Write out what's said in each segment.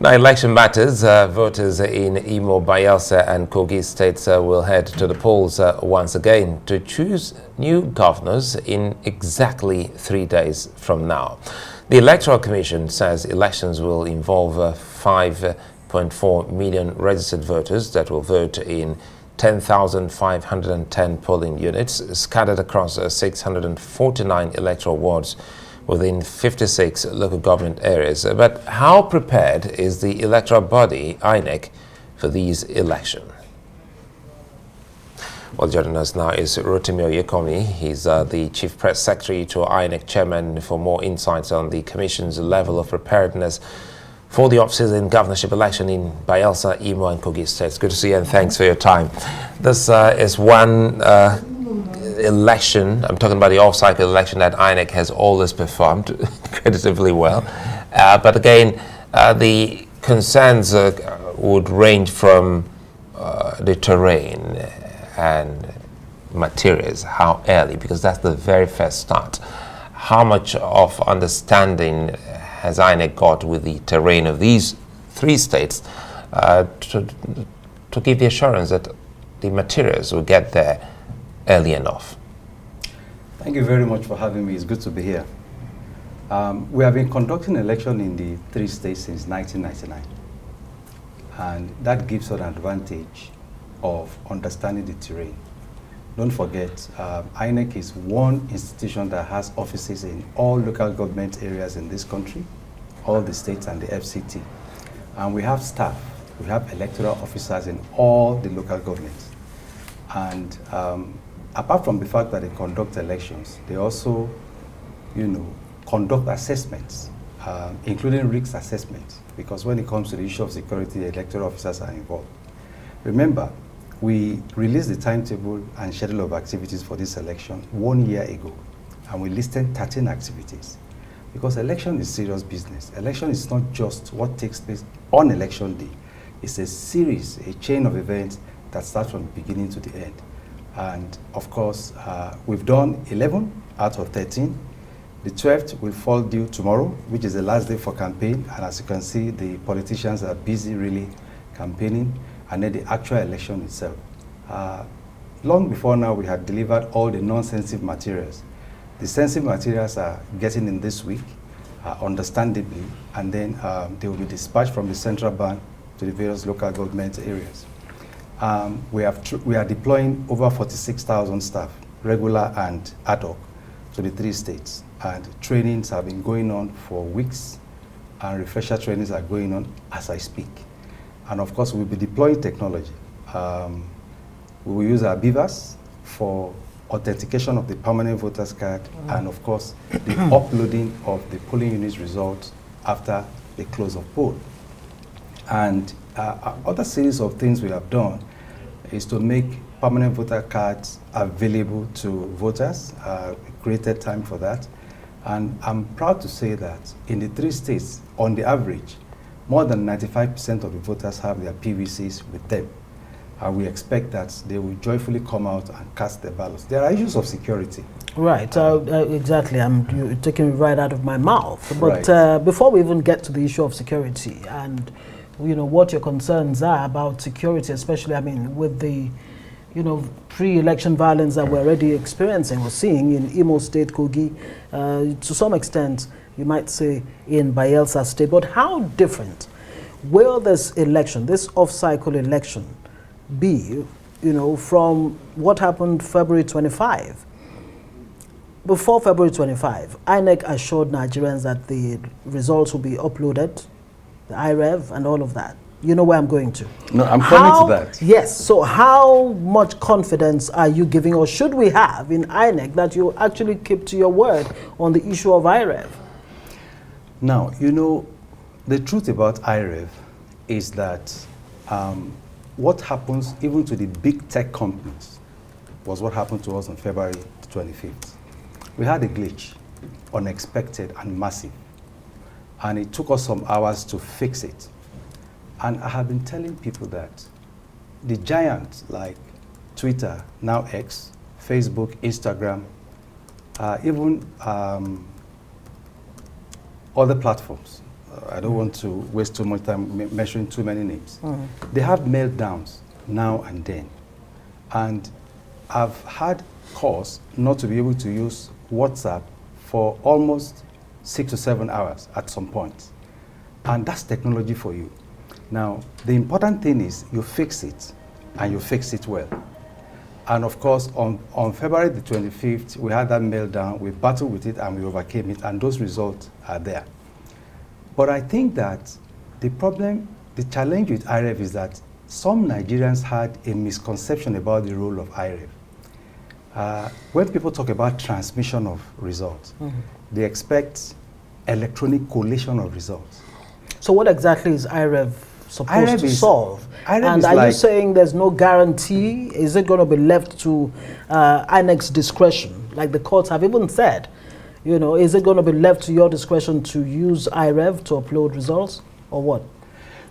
Now, election matters. Voters in Imo, Bayelsa and Kogi states will head to the polls once again to choose new governors in exactly 3 days from now. The Electoral Commission says elections will involve 5.4 million registered voters that will vote in 10,510 polling units scattered across 649 electoral wards within 56 local government areas. But how prepared is the electoral body, INEC, for these elections? Well, joining us now is Rotimi Oyekanmi. He's the Chief Press Secretary to INEC Chairman, for more insights on the Commission's level of preparedness for the off-season governorship election in Bayelsa, Imo and Kogi states. Good to see you and thanks for your time. This is one election, I'm talking about the off-cycle election, that INEC has always performed creditably well. But again, the concerns would range from the terrain and materials, how early, because that's the very first start. How much of understanding has INEC got with the terrain of these 3 states to give the assurance that the materials will get there early enough? Thank you very much for having me. It's good to be here. We have been conducting election in the 3 states since 1999. And that gives us an advantage of understanding the terrain. Don't forget, INEC is one institution that has offices in all local government areas in this country, all the states and the FCT. And we have staff, we have electoral officers in all the local governments. And apart from the fact that they conduct elections, they also, conduct assessments, including risk assessments, because when it comes to the issue of security, the electoral officers are involved. Remember, we released the timetable and schedule of activities for this election 1 year ago, and we listed 13 activities. Because election is serious business. Election is not just what takes place on election day. It's a series, a chain of events that starts from the beginning to the end. And of course, we've done 11 out of 13. The 12th will fall due tomorrow, which is the last day for campaign. And as you can see, the politicians are busy really campaigning, and then the actual election itself. Long before now, we had delivered all the non-sensitive materials. The sensitive materials are getting in this week, understandably, and then they will be dispatched from the central bank to the various local government areas. We are deploying over 46,000 staff, regular and ad hoc, to the 3 states. And trainings have been going on for weeks, and refresher trainings are going on as I speak. And of course, we'll be deploying technology. We will use our beavers for authentication of the permanent voters card, and of course, the uploading of the polling unit results after the close of poll. And other series of things we have done is to make permanent voter cards available to voters. We created time for that. And I'm proud to say that in the 3 states, on the average, more than 95% of the voters have their PVCs with them. And we expect that they will joyfully come out and cast their ballots. There are issues of security. Right, exactly. You're taking it right out of my mouth. But Right. Before we even get to the issue of security and what your concerns are about security, especially, with the pre-election violence that we're already experiencing or seeing in Imo State, Kogi, to some extent, you might say in Bayelsa State. But how different will this election, this off-cycle election, be, from what happened February 25? Before February 25, INEC assured Nigerians that the results will be uploaded, the IRev and all of that. You know where I'm going to. No, I'm coming to that. Yes, so how much confidence are you giving, or should we have in INEC, that you actually keep to your word on the issue of IRev? Now, the truth about IRev is that what happens even to the big tech companies was what happened to us on February 25th. We had a glitch, unexpected and massive, and it took us some hours to fix it. And I have been telling people that the giants like Twitter, now X, Facebook, Instagram, even other platforms, I don't want to waste too much time mentioning too many names. They have meltdowns now and then. And I've had cause not to be able to use WhatsApp for almost 6 to 7 hours at some point. And that's technology for you. Now, the important thing is you fix it, and you fix it well. And of course, on February the 25th, we had that meltdown, we battled with it, and we overcame it, and those results are there. But I think that the challenge with IRev is that some Nigerians had a misconception about the role of IRev. When people talk about transmission of results, they expect electronic collation of results. So what exactly is IRev supposed to solve? And are you saying there's no guarantee? Is it going to be left to INEC's discretion? Like the courts have even said, you know, is it going to be left to your discretion to use IRev to upload results, or what?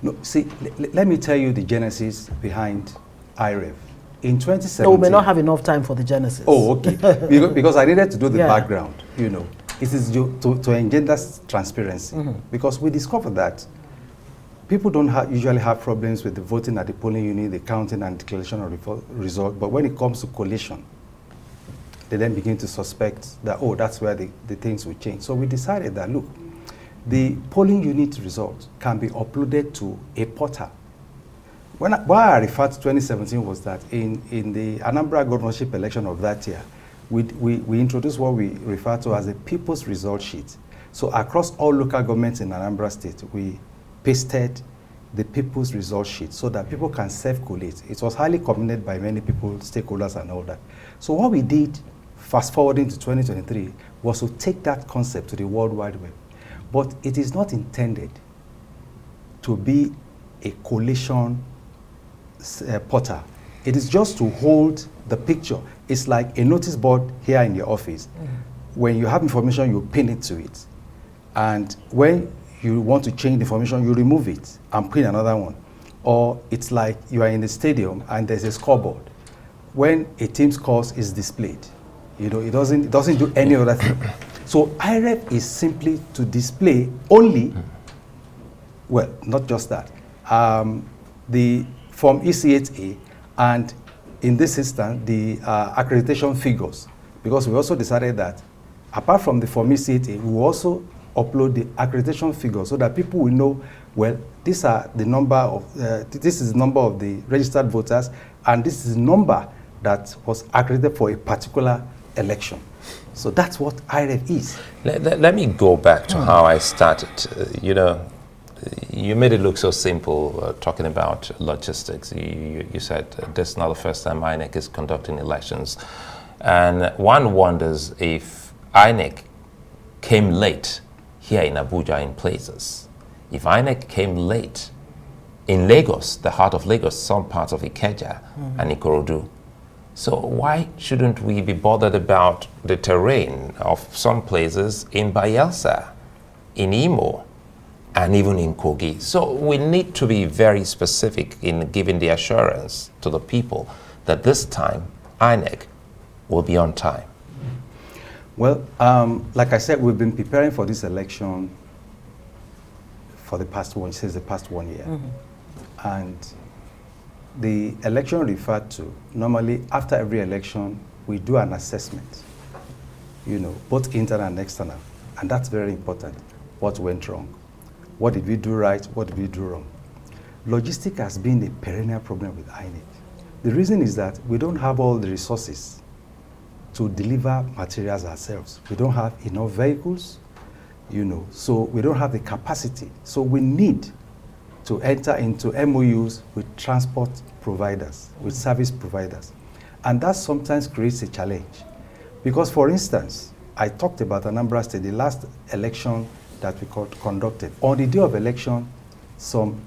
No, see, let me tell you the genesis behind IRev. In 2017... No, we may not have enough time for the genesis. Oh, okay. because I needed to do the background, you know. It is to engender transparency. Because we discovered that people don't usually have problems with the voting at the polling unit, the counting and declaration of result, but when it comes to collation, they then begin to suspect that, oh, that's where the things will change. So we decided that, look, the polling unit result can be uploaded to a portal. Why I referred to 2017 was that in the Anambra governorship election of that year, we introduced what we refer to as a people's result sheet. So across all local governments in Anambra State, we pasted the people's result sheet so that people can self-collate. It was highly commended by many people, stakeholders and all that. So what we did, fast forwarding to 2023, was to take that concept to the World Wide Web. But it is not intended to be a collation portal. It is just to hold the picture. It's like a notice board here in your office. When you have information, you pin it to it. And when you want to change the information, you remove it and pin another one. Or it's like you are in the stadium and there's a scoreboard. When a team scores, is displayed. You know, it doesn't do any other thing. So IRev is simply to display only, well, not just that, the Form EC8A, and in this instance, the accreditation figures. Because we also decided that apart from the Form EC8A, we will also upload the accreditation figures so that people will know, well, these are the number of, this is the number of the registered voters, and this is the number that was accredited for a particular election. So that's what IRev is. Let me go back to how I started. You know, you made it look so simple talking about logistics. You said this is not the first time INEC is conducting elections. And one wonders if INEC came late here in Abuja in places. If INEC came late in Lagos, the heart of Lagos, some parts of Ikeja and Ikorodu. So why shouldn't we be bothered about the terrain of some places in Bayelsa, in Imo, and even in Kogi? So we need to be very specific in giving the assurance to the people that this time INEC will be on time. Well, like I said, we've been preparing for this election for since the past 1 year. And the election referred to, normally after every election, we do an assessment, you know, both internal and external. And that's very important. What went wrong? What did we do right? What did we do wrong? Logistics has been a perennial problem with INEC. The reason is that we don't have all the resources to deliver materials ourselves. We don't have enough vehicles, you know, so we don't have the capacity. So we need to enter into MOUs with transport providers, with service providers. And that sometimes creates a challenge. Because for instance, I talked about Anambra State, the last election that we conducted. On the day of election, some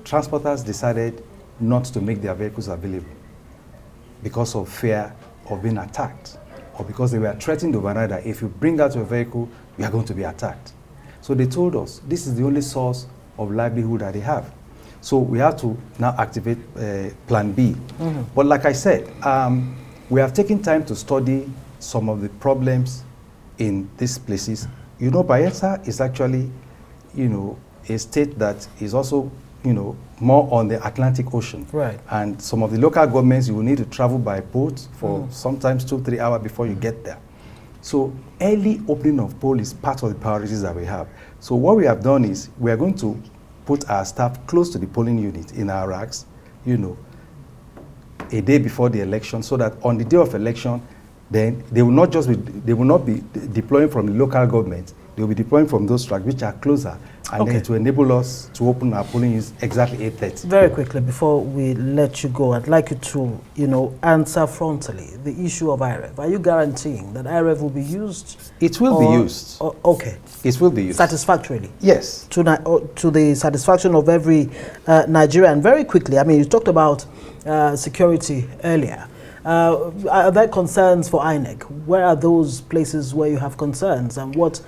transporters decided not to make their vehicles available because of fear of being attacked, or because they were threatened overnight that if you bring out your vehicle, you are going to be attacked. So they told us this is the only source of livelihood that they have. So we have to now activate Plan B. But like I said, we have taken time to study some of the problems in these places. You know, Bayelsa is actually a state that is also, more on the Atlantic Ocean. Right. And some of the local governments, you will need to travel by boat for sometimes 2-3 hours before you get there. So early opening of poll is part of the priorities that we have. So what we have done is we are going to put our staff close to the polling unit in our racks, a day before the election, so that on the day of election, then they will not be deploying from the local government. They will be deploying from those tracks which are closer, and then to enable us to open our polling units exactly 8:30. Very quickly, before we let you go, I'd like you to, answer frontally the issue of IRev. Are you guaranteeing that IRev will be used? It will be used. Okay. It will be used. Satisfactorily? Yes. To the satisfaction of every Nigerian. Very quickly, I mean, you talked about security earlier. Are there concerns for INEC? Where are those places where you have concerns, and what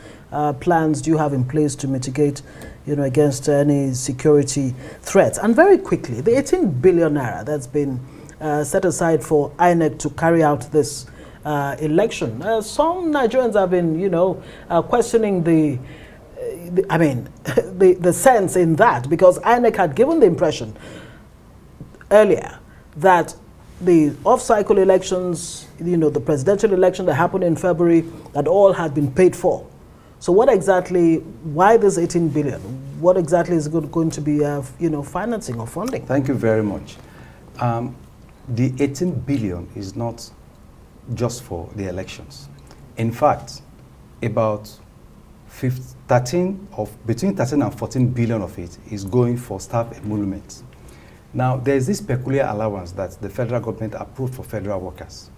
plans do you have in place to mitigate, against any security threats? And very quickly, the 18 billion naira that's been set aside for INEC to carry out this election. Some Nigerians have been, questioning the sense in that, because INEC had given the impression earlier that the off-cycle elections, the presidential election that happened in February, that all had been paid for. So what exactly, why this 18 billion? What exactly is going to be, financing or funding? Thank you very much. The 18 billion is not just for the elections. In fact, about between 13 and 14 billion of it is going for staff emoluments. Now, there's this peculiar allowance that the federal government approved for federal workers.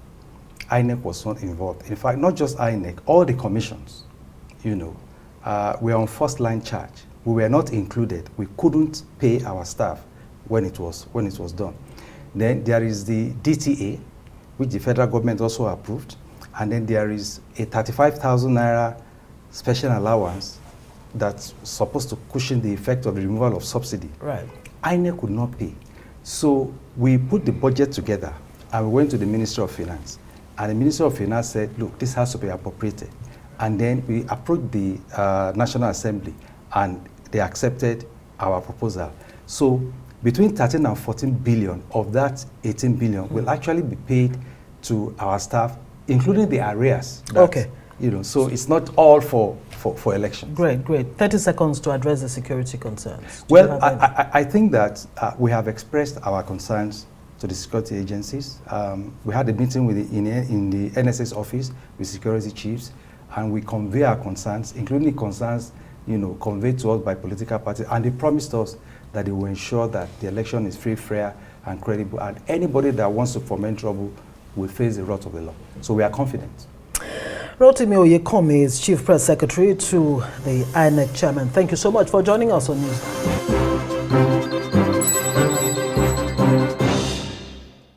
INEC was not involved. In fact, not just INEC, all the commissions, were on first line charge. We were not included. We couldn't pay our staff when it was done. Then there is the DTA, which the federal government also approved. And then there is a 35,000 naira special allowance that's supposed to cushion the effect of the removal of subsidy. Right. INEC could not pay. So we put the budget together and we went to the Ministry of Finance. And the Ministry of Finance said, look, this has to be appropriated. And then we approached the National Assembly and they accepted our proposal. So between 13 and 14 billion of that 18 billion will actually be paid to our staff, including the arrears. Okay. So it's not all for elections. Great. 30 seconds to address the security concerns. Well, I think that we have expressed our concerns to the security agencies. We had a meeting in the NSS office with security chiefs, and we convey our concerns, including concerns conveyed to us by political parties, and they promised us that they will ensure that the election is free, fair, and credible, and anybody that wants to foment trouble will face the wrath of the law. So we are confident. Rotimi Oyekanmi is Chief Press Secretary to the INEC Chairman. Thank you so much for joining us on News.